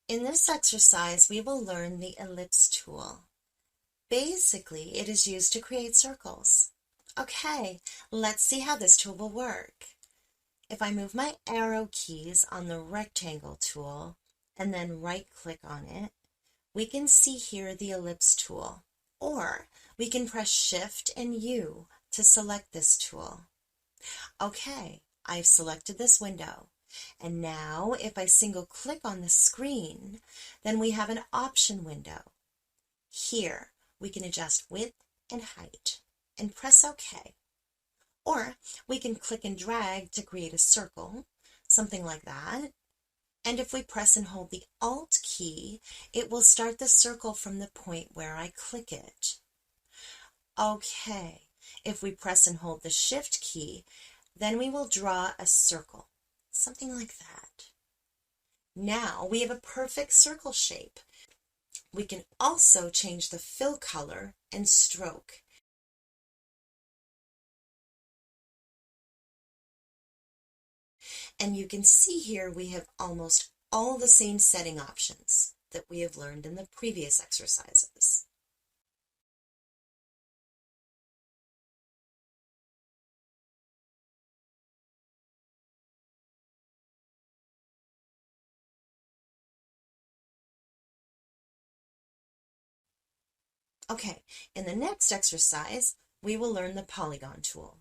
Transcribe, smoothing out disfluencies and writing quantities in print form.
In this exercise, we will learn the ellipse tool. Basically, it is used to create circles. Okay, let's see how this tool will work. If I move my arrow keys on the rectangle tool and then right-click on it, we can see here the ellipse tool, or we can press Shift and U to select this tool. Okay, I've selected this window. And now if I single click on the screen, then we have an option window. Here we can adjust width and height and press OK. Or we can click and drag to create a circle, something like that. And if we press and hold the Alt key, it will start the circle from the point where I click it. Okay, if we press and hold the Shift key, then we will draw a circle, something like that. Now we have a perfect circle shape. We can also change the fill color and stroke. And you can see here we have almost all the same setting options that we have learned in the previous exercises. Okay, in the next exercise, we will learn the polygon tool.